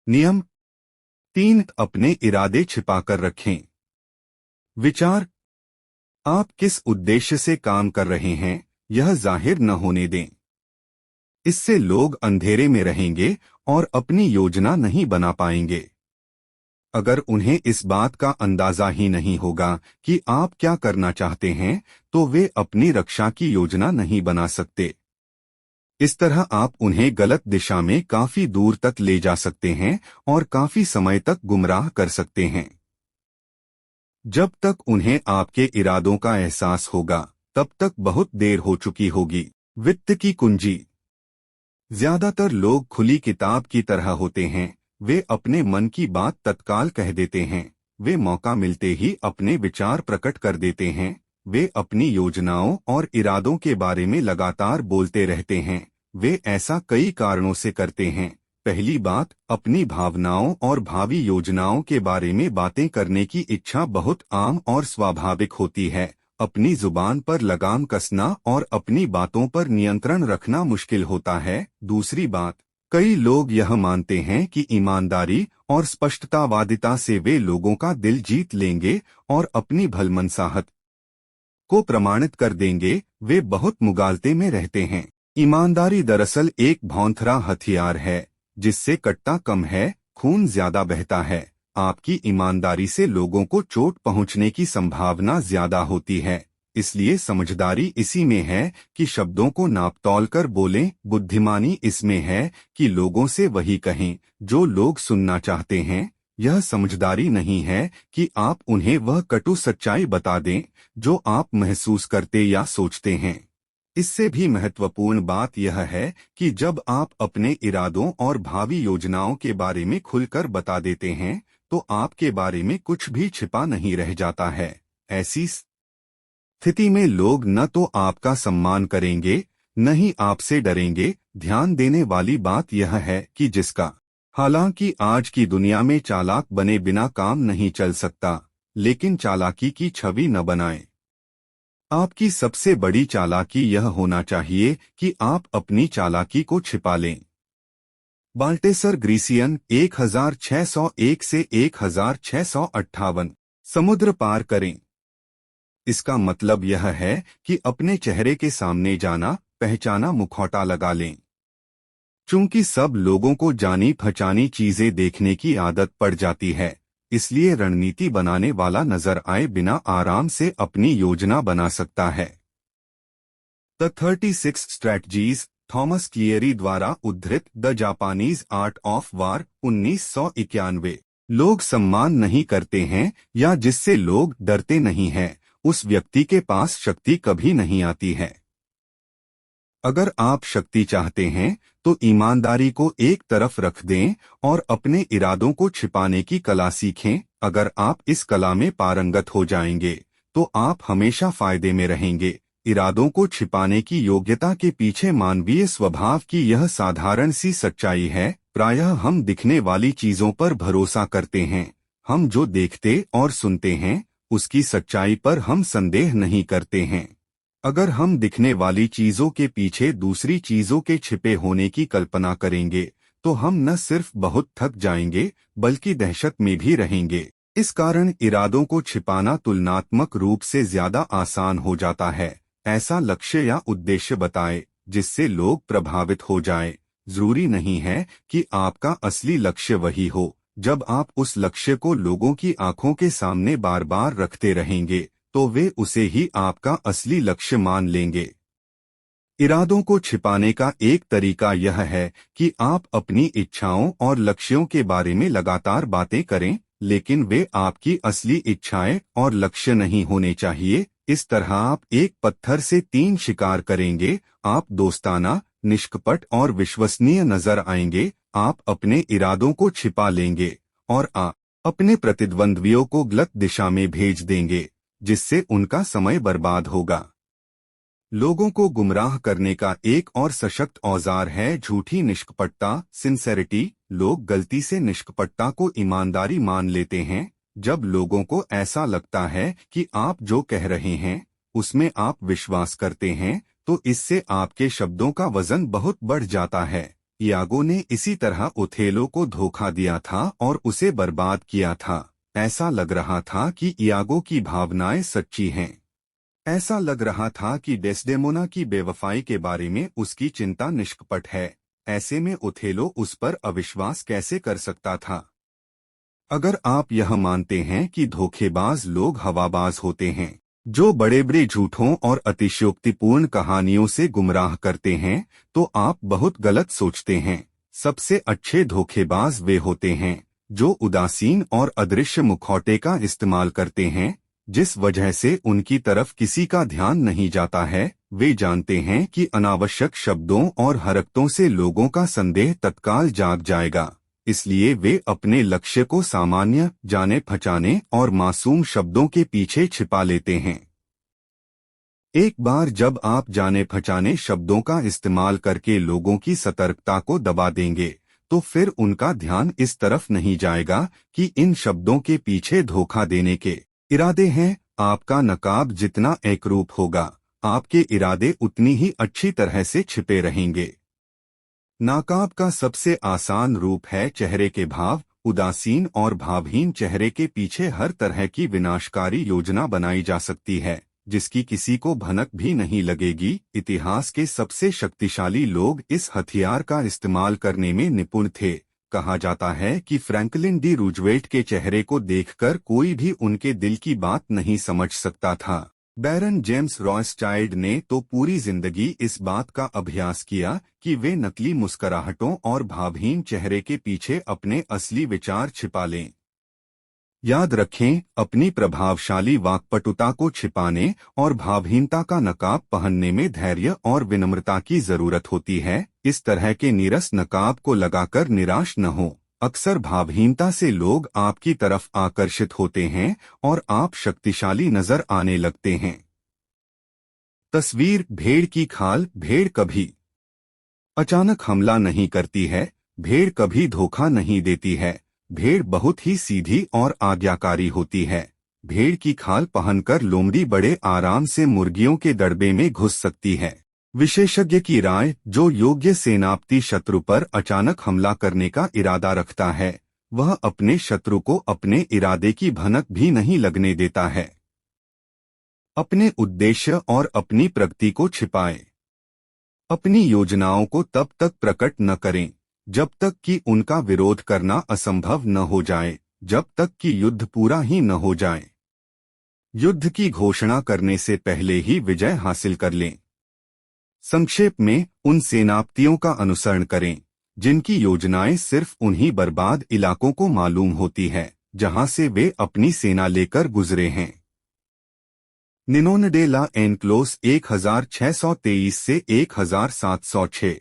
नियम 3, अपने इरादे छिपाकर रखें। विचार, आप किस उद्देश्य से काम कर रहे हैं यह जाहिर न होने दें। इससे लोग अंधेरे में रहेंगे और अपनी योजना नहीं बना पाएंगे। अगर उन्हें इस बात का अंदाजा ही नहीं होगा कि आप क्या करना चाहते हैं, तो वे अपनी रक्षा की योजना नहीं बना सकते। इस तरह आप उन्हें गलत दिशा में काफी दूर तक ले जा सकते हैं और काफी समय तक गुमराह कर सकते हैं। जब तक उन्हें आपके इरादों का एहसास होगा, तब तक बहुत देर हो चुकी होगी। वित्त की कुंजी, ज्यादातर लोग खुली किताब की तरह होते हैं। वे अपने मन की बात तत्काल कह देते हैं। वे मौका मिलते ही अपने विचार प्रकट कर देते हैं। वे अपनी योजनाओं और इरादों के बारे में लगातार बोलते रहते हैं। वे ऐसा कई कारणों से करते हैं। पहली बात, अपनी भावनाओं और भावी योजनाओं के बारे में बातें करने की इच्छा बहुत आम और स्वाभाविक होती है। अपनी जुबान पर लगाम कसना और अपनी बातों पर नियंत्रण रखना मुश्किल होता है। दूसरी बात, कई लोग यह मानते हैं कि ईमानदारी और स्पष्टतावादिता से वे लोगों का दिल जीत लेंगे और अपनी भलमनसाहत को प्रमाणित कर देंगे। वे बहुत मुगालते में रहते हैं। ईमानदारी दरअसल एक भौंथरा हथियार है, जिससे कट्टा कम है, खून ज्यादा बहता है। आपकी ईमानदारी से लोगों को चोट पहुंचने की संभावना ज्यादा होती है। इसलिए समझदारी इसी में है कि शब्दों को नापतोल कर बोलें। बुद्धिमानी इसमें है कि लोगों से वही कहें जो लोग सुनना चाहते हैं। यह समझदारी नहीं है कि आप उन्हें वह कटु सच्चाई बता दें जो आप महसूस करते या सोचते हैं। इससे भी महत्वपूर्ण बात यह है कि जब आप अपने इरादों और भावी योजनाओं के बारे में खुलकर बता देते हैं, तो आपके बारे में कुछ भी छिपा नहीं रह जाता है। ऐसी स्थिति में लोग न तो आपका सम्मान करेंगे, न ही आपसे डरेंगे। ध्यान देने वाली बात यह है कि हालांकि आज की दुनिया में चालाक बने बिना काम नहीं चल सकता, लेकिन चालाकी की छवि न बनाएं। आपकी सबसे बड़ी चालाकी यह होना चाहिए कि आप अपनी चालाकी को छिपा लें। बाल्टेसर ग्रीसियन 1601 से 1658। समुद्र पार करें। इसका मतलब यह है कि अपने चेहरे के सामने जाना पहचाना मुखौटा लगा लें। चूंकि सब लोगों को जानी पहचानी चीजें देखने की आदत पड़ जाती है, इसलिए रणनीति बनाने वाला नजर आए बिना आराम से अपनी योजना बना सकता है। द 36 स्ट्रैटजीज, थॉमस क्लियरी द्वारा उद्धृत the Japanese art of war 1991। लोग सम्मान नहीं करते हैं या जिससे लोग डरते नहीं हैं, उस व्यक्ति के पास शक्ति कभी नहीं आती है। अगर आप शक्ति चाहते हैं तो ईमानदारी को एक तरफ रख दें और अपने इरादों को छिपाने की कला सीखें। अगर आप इस कला में पारंगत हो जाएंगे तो आप हमेशा फायदे में रहेंगे। इरादों को छिपाने की योग्यता के पीछे मानवीय स्वभाव की यह साधारण सी सच्चाई है। प्रायः हम दिखने वाली चीजों पर भरोसा करते हैं। हम जो देखते और सुनते हैं उसकी सच्चाई पर हम संदेह नहीं करते हैं। अगर हम दिखने वाली चीजों के पीछे दूसरी चीजों के छिपे होने की कल्पना करेंगे तो हम न सिर्फ बहुत थक जाएंगे बल्कि दहशत में भी रहेंगे। इस कारण इरादों को छिपाना तुलनात्मक रूप से ज्यादा आसान हो जाता है। ऐसा लक्ष्य या उद्देश्य बताए जिससे लोग प्रभावित हो जाएं। जरूरी नहीं है कि आपका असली लक्ष्य वही हो। जब आप उस लक्ष्य को लोगों की आंखों के सामने बार बार रखते रहेंगे तो वे उसे ही आपका असली लक्ष्य मान लेंगे। इरादों को छिपाने का एक तरीका यह है कि आप अपनी इच्छाओं और लक्ष्यों के बारे में लगातार बातें करें, लेकिन वे आपकी असली इच्छाएं और लक्ष्य नहीं होने चाहिए। इस तरह आप एक पत्थर से 3 शिकार करेंगे। आप दोस्ताना, निष्कपट और विश्वसनीय नजर आएंगे। आप अपने इरादों को छिपा लेंगे और आप अपने प्रतिद्वंद्वियों को गलत दिशा में भेज देंगे, जिससे उनका समय बर्बाद होगा। लोगों को गुमराह करने का एक और सशक्त औजार है झूठी निष्कपटता, सिंसेरिटी। लोग गलती से निष्कपटता को ईमानदारी मान लेते हैं। जब लोगों को ऐसा लगता है कि आप जो कह रहे हैं उसमें आप विश्वास करते हैं, तो इससे आपके शब्दों का वजन बहुत बढ़ जाता है। इयागो ने इसी तरह ओथेलो को धोखा दिया था और उसे बर्बाद किया था। ऐसा लग रहा था कि इयागो की भावनाएं सच्ची हैं। ऐसा लग रहा था कि डेस्डेमोना की बेवफाई के बारे में उसकी चिंता निष्कपट है। ऐसे में ओथेलो उस पर अविश्वास कैसे कर सकता था? अगर आप यह मानते हैं कि धोखेबाज लोग हवाबाज होते हैं, जो बड़े बड़े झूठों और अतिशयोक्तिपूर्ण कहानियों से गुमराह करते हैं, तो आप बहुत गलत सोचते हैं। सबसे अच्छे धोखेबाज वे होते हैं जो उदासीन और अदृश्य मुखौटे का इस्तेमाल करते हैं, जिस वजह से उनकी तरफ किसी का ध्यान नहीं जाता है। वे जानते हैं कि अनावश्यक शब्दों और हरकतों से लोगों का संदेह तत्काल जाग जाएगा, इसलिए वे अपने लक्ष्य को सामान्य, जाने पहचाने और मासूम शब्दों के पीछे छिपा लेते हैं। एक बार जब आप जाने पहचाने शब्दों का इस्तेमाल करके लोगों की सतर्कता को दबा देंगे, तो फिर उनका ध्यान इस तरफ नहीं जाएगा कि इन शब्दों के पीछे धोखा देने के इरादे हैं। आपका नकाब जितना एकरूप होगा, आपके इरादे उतनी ही अच्छी तरह से छिपे रहेंगे। नकाब का सबसे आसान रूप है चेहरे के भाव। उदासीन और भावहीन चेहरे के पीछे हर तरह की विनाशकारी योजना बनाई जा सकती है, जिसकी किसी को भनक भी नहीं लगेगी। इतिहास के सबसे शक्तिशाली लोग इस हथियार का इस्तेमाल करने में निपुण थे। कहा जाता है कि फ्रैंकलिन डी रूजवेल्ट के चेहरे को देखकर कोई भी उनके दिल की बात नहीं समझ सकता था। बैरन जेम्स रॉथस्चाइल्ड ने तो पूरी जिंदगी इस बात का अभ्यास किया कि वे नकली मुस्कुराहटों और भावहीन चेहरे के पीछे अपने असली विचार छिपा लें। याद रखें, अपनी प्रभावशाली वाक्पटुता को छिपाने और भावहीनता का नकाब पहनने में धैर्य और विनम्रता की जरूरत होती है। इस तरह के नीरस नकाब को लगाकर निराश न हो। अक्सर भावहीनता से लोग आपकी तरफ आकर्षित होते हैं और आप शक्तिशाली नजर आने लगते हैं। तस्वीर भेड़ की खाल। भेड़ कभी अचानक हमला नहीं करती है। भेड़ कभी धोखा नहीं देती है। भेड़ बहुत ही सीधी और आज्ञाकारी होती है। भेड़ की खाल पहनकर लोमड़ी बड़े आराम से मुर्गियों के दड़बे में घुस सकती है। विशेषज्ञ की राय, जो योग्य सेनापति शत्रु पर अचानक हमला करने का इरादा रखता है, वह अपने शत्रु को अपने इरादे की भनक भी नहीं लगने देता है। अपने उद्देश्य और अपनी प्रगति को छिपाएं। अपनी योजनाओं को तब तक प्रकट न करें जब तक कि उनका विरोध करना असंभव न हो जाए, जब तक कि युद्ध पूरा ही न हो जाए। युद्ध की घोषणा करने से पहले ही विजय हासिल कर लें। संक्षेप में, उन सेनापतियों का अनुसरण करें जिनकी योजनाएं सिर्फ उन्हीं बर्बाद इलाकों को मालूम होती है जहां से वे अपनी सेना लेकर गुजरे हैं। निनोन डे ला एनक्लोस 1623 से 1706।